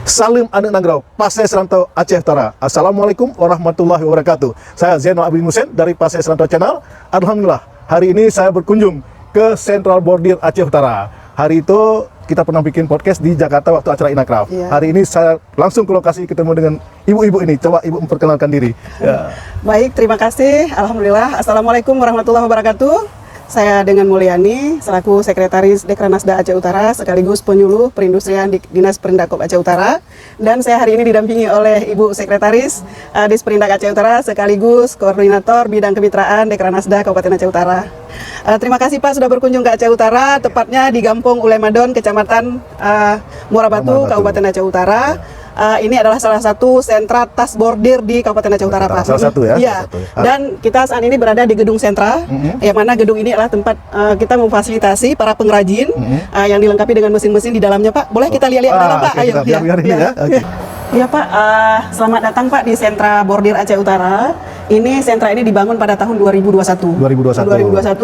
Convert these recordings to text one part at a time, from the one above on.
Salim Anu Nanggro, Pasai Serantau Aceh Utara. Assalamualaikum warahmatullahi wabarakatuh. Saya Zainal Abidin Hussein dari Pasai Serantau Channel. Alhamdulillah, hari ini saya berkunjung ke Central Bordir Aceh Utara. Hari itu kita pernah bikin podcast di Jakarta waktu acara Inakraf. Hari ini saya langsung ke lokasi ketemu dengan ibu-ibu ini. Coba ibu memperkenalkan diri. Baik, terima kasih. Alhamdulillah. Assalamualaikum warahmatullahi wabarakatuh. Saya dengan Mulyani, selaku Sekretaris Dekranasda Aceh Utara, sekaligus penyuluh perindustrian di Dinas Perindakop Aceh Utara. Dan saya hari ini didampingi oleh Ibu Sekretaris Disperindak Aceh Utara, sekaligus Koordinator Bidang Kemitraan Dekranasda Kabupaten Aceh Utara. Terima kasih Pak sudah berkunjung ke Aceh Utara, tepatnya di Gampung Ulemadon, Kecamatan Muara Batu, Kabupaten Aceh Utara. Ini adalah salah satu sentra tas bordir di Kabupaten Aceh Utara, Pak. Salah satu ya? Iya. Dan kita saat ini berada di gedung sentra, yang mana gedung ini adalah tempat kita memfasilitasi para pengrajin yang dilengkapi dengan mesin-mesin di dalamnya, Pak. Boleh kita lihat-lihat ke dalam, Pak? Ayo. Iya Pak, selamat datang Pak di Sentra Bordir Aceh Utara. Ini sentra ini dibangun pada tahun 2021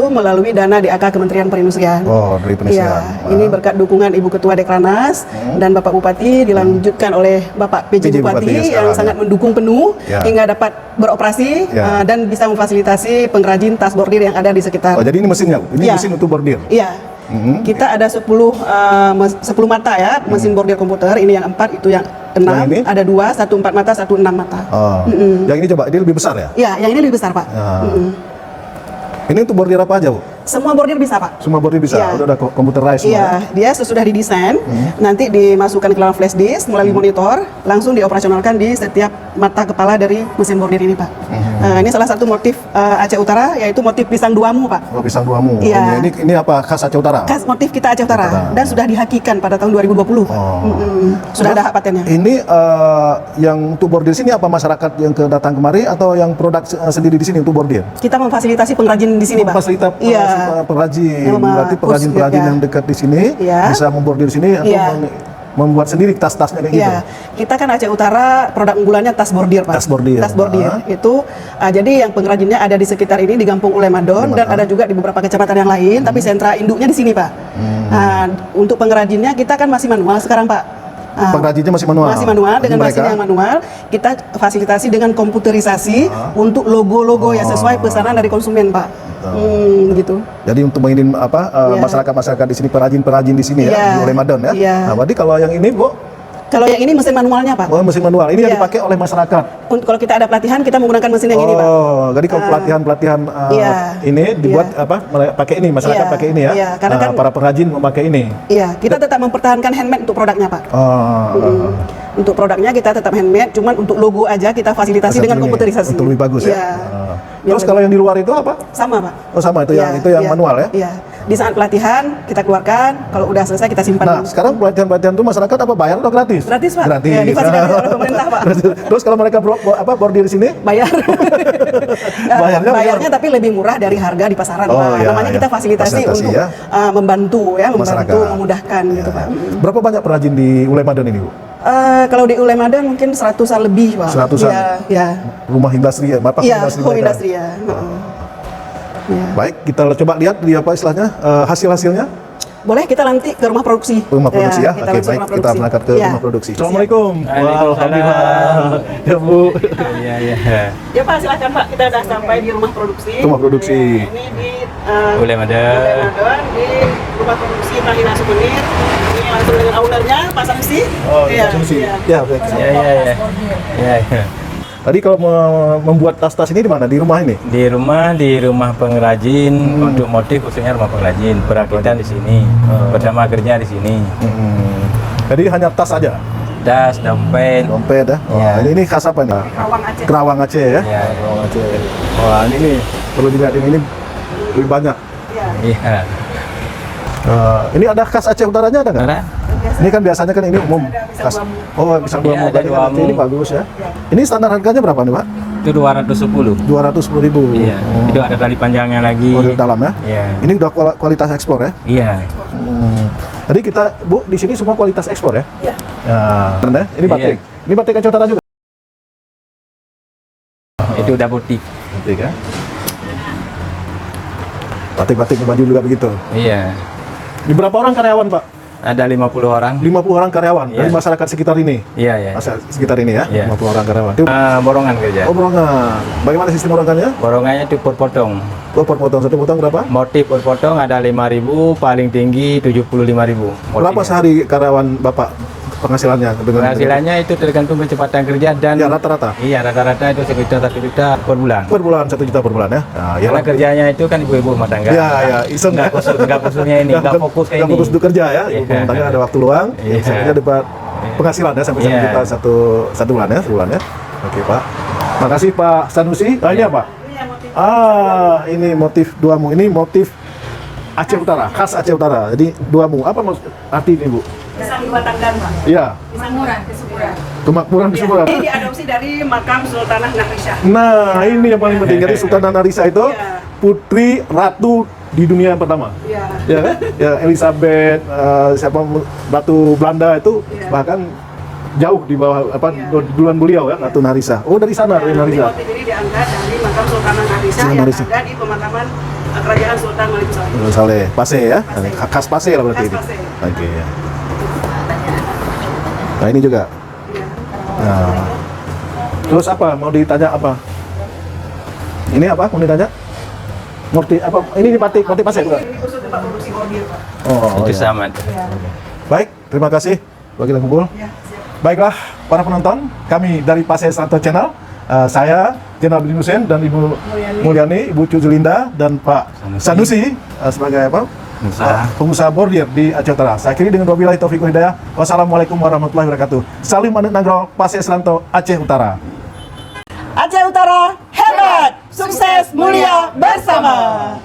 melalui dana DAK Kementerian Perindustrian. Oh, dari perindustrian. Iya, ini berkat dukungan Ibu Ketua Dekranas dan Bapak Bupati, dilanjutkan oleh Bapak PJ Bupati yang sangat mendukung penuh hingga dapat beroperasi dan bisa memfasilitasi pengrajin tas bordir yang ada di sekitar. Oh, jadi ini mesinnya? Ini mesin untuk bordir? Iya. Kita ada 10 mata ya, mesin bordir komputer. Ini yang 4, itu yang 6, ada 2, 1 4 mata, 1 6 mata. Yang ini coba, ini lebih besar ya? Iya, yang ini lebih besar Pak. Ini untuk bordir apa aja Bu? Semua bordir bisa Pak. Semua bordir bisa? Udah computerized semua? Iya, dia sesudah didesain, nanti dimasukkan ke dalam flash disk melalui monitor, langsung dioperasionalkan di setiap mata kepala dari mesin bordir ini Pak. Ini salah satu motif Aceh Utara, yaitu motif pisang duamu Pak. Oh, pisang duamu. Iya. Ini apa, khas Aceh Utara? Khas motif kita Aceh Utara, dan sudah dihakikan pada tahun 2020. Sudah ada hak patennya. Ini yang untuk bordir sini apa masyarakat yang datang kemari atau yang produk sendiri di sini untuk bordir? Kita memfasilitasi pengrajin di sini Pak. Fasilitas pengrajin, berarti pengrajin yang dekat di sini bisa membordir di sini atau membuat sendiri tas-tasnya kayak gitu. Kita kan Aceh Utara produk unggulannya tas bordir Pak. Tas bordir. Itu jadi yang pengrajinnya ada di sekitar ini di Gampung Ulemadon dan ada juga di beberapa kecamatan yang lain, tapi sentra induknya di sini Pak. Untuk pengrajinnya kita kan masih manual sekarang Pak. Pengrajinnya masih manual? Masih manual, dengan mesin yang manual. Kita fasilitasi dengan komputerisasi untuk logo-logo yang sesuai pesanan dari konsumen Pak. Gitu. Jadi untuk menginin masyarakat-masyarakat di sini, perajin-perajin di sini ya, di Ulemadon ya. Nah, berarti kalau yang ini Bu? Kalau yang ini mesin manualnya Pak. Oh, mesin manual. Ini yang dipakai oleh masyarakat. Kalau kita ada pelatihan, kita menggunakan mesin yang ini Pak. Oh, jadi kalau pelatihan ini dibuat pakai ini, masyarakat pakai ini ya. Karena kan para perajin memakai ini. Iya, kita tetap mempertahankan handmade untuk produknya Pak. Untuk produknya kita tetap handmade, cuman untuk logo aja kita fasilitasi dengan komputerisasi. Untuk lebih bagus ya. Terus kalau yang di luar itu apa? Sama Pak. Oh sama, itu yang manual ya? Iya. Di saat pelatihan kita keluarkan, kalau udah selesai kita simpan. Nah, sekarang pelatihan itu masyarakat apa bayar atau gratis? Gratis Pak. Gratis. Difasilitasi oleh pemerintah Pak. Terus kalau mereka bordir di sini? Bayar. Bayarnya tapi lebih murah dari harga di pasaran Pak. Namanya kita fasilitasi untuk membantu memudahkan gitu Pak. Berapa banyak perajin di Ulemadon ini Bu? Kalau di Ulemadon mungkin 100-an lebih Pak. 100-an? Iya. Rumah industri ya? Home industri ya. Baik, kita coba lihat di apa istilahnya hasil-hasilnya. Boleh kita nanti ke rumah produksi. Rumah produksi ya. Oke, baik, kita berangkat ke rumah produksi. Assalamualaikum. Alhamdulillah. Ya Bu. Iya. Ya Pak, silakan Pak. Kita sudah sampai di rumah produksi. Rumah produksi. Ini di Ulemadon di rumah produksi Malina Souvenir. Ini langsung dengan ownernya Pak Samsi. Oh, Pak Samsi. Ya, baik. Iya. Tadi kalau membuat tas-tas ini di mana? Di rumah ini? Di rumah pengrajin untuk motif, khususnya rumah pengrajin. Perakitan di sini, bersama kerja di sini. Jadi hanya tas saja? Das, dompet ya? Ya. Ini khas apa nih? Kerawang Aceh. Kerawang Aceh ya? Iya. Kerawang Aceh. Wah, ini perlu dilihat ini lebih banyak. Iya. Ini ada khas Aceh Utaranya ada nggak? Ini kan biasanya kan ini umum. Khas. Oh, pisang duamu. Ini bagus ya. Ini standar harganya berapa nih Pak? Itu 210. 210.000. Iya. Itu ada tali panjangnya lagi. Oh, di dalam ya? Iya. Ini udah kualitas ekspor ya? Iya. Jadi kita Bu di sini semua kualitas ekspor ya? Iya. Nah, ini batik. Ini batik Aceh Utara juga. Itu udah putih. Batik ya. Batik-batik baju juga begitu. Iya. Di berapa orang karyawan Pak? Ada 50 orang. 50 orang karyawan Iya. dari masyarakat sekitar ini. Iya, iya. Masyarakat sekitar ini ya, Iya. 50 orang karyawan. Itu Borongan kerja. borongan. Bagaimana sistem borongannya? Borongannya itu per potong. Oh, per potong, satu potong berapa? Motif per potong ada 5.000, paling tinggi 75.000. Berapa sehari karyawan Bapak penghasilannya? Penghasilannya itu tergantung kecepatan kerja dan Ya, rata-rata. Iya, rata-rata itu sekitar 1 juta per bulan. Per bulan 1 juta per bulan ya. Nah, ya Karena kerjanya itu kan ibu-ibu rumah tangga. ya, ya, iseng Nggak khususnya ini, nggak fokus ke nggak ini. fokus untuk kerja ya. Ibu Iya. rumah tangga ada waktu luang, Iya. misalnya dapat penghasilan ya sampai 1 Iya. juta satu bulan ya, sebulan ya. Oke Pak. Makasih Pak Sanusi. Ini apa? Ini motif duamu. Ini motif Aceh Utara, khas Aceh Utara. Jadi duamu. Apa maksud arti ini Bu? Kesan rumah tangga, Pak. Iya. Kemakmuran, kesuburan. Kemakmuran di Sumbawa. Ini diadopsi dari makam Sultanah Nafisah. Nah, ini yang paling penting. Jadi Sultanah Narisa itu Iya. putri ratu di dunia yang pertama. Iya. Ya kan? Ya Elizabeth, siapa ratu Belanda itu Iya. bahkan jauh di bawah duluan beliau ya, Ratu Narisa. Oh, dari sana dari Jadi Narisa. motif ini diangkat dari makam Sultanah Nafisah Sultanah yang Narisa. ada di pemakaman kerajaan Sultan Malik Saleh. Saleh, Pase ya. Pase. Khas Pase lah berarti Khas ini. Pase. Oke ya. Nah, ini juga. Iya. Nah. Terus apa? Mau ditanya apa? Ini apa? Mau ditanya? Motif apa? Ini motif Pase juga. Ini khusus tempat produksi bordir, Pak. Oh, Itu iya. sama. Iya. Baik, terima kasih bagi kita kumpul. Iya, siap. Baiklah para penonton, kami dari Pase Sranto Channel, saya Jenderal Abidin Hussein dan Ibu Mulyani, Ibu Cuzulinda dan Pak Sanusi sebagai apa? Pengusaha bordir di Aceh Utara. Saya akhiri dengan wabillahi taufiq wal hidayah. Wassalamualaikum warahmatullahi wabarakatuh. Salim Manuk Nagrol, Pase Sranto, Aceh Utara. Aceh Utara hebat, sukses, mulia bersama.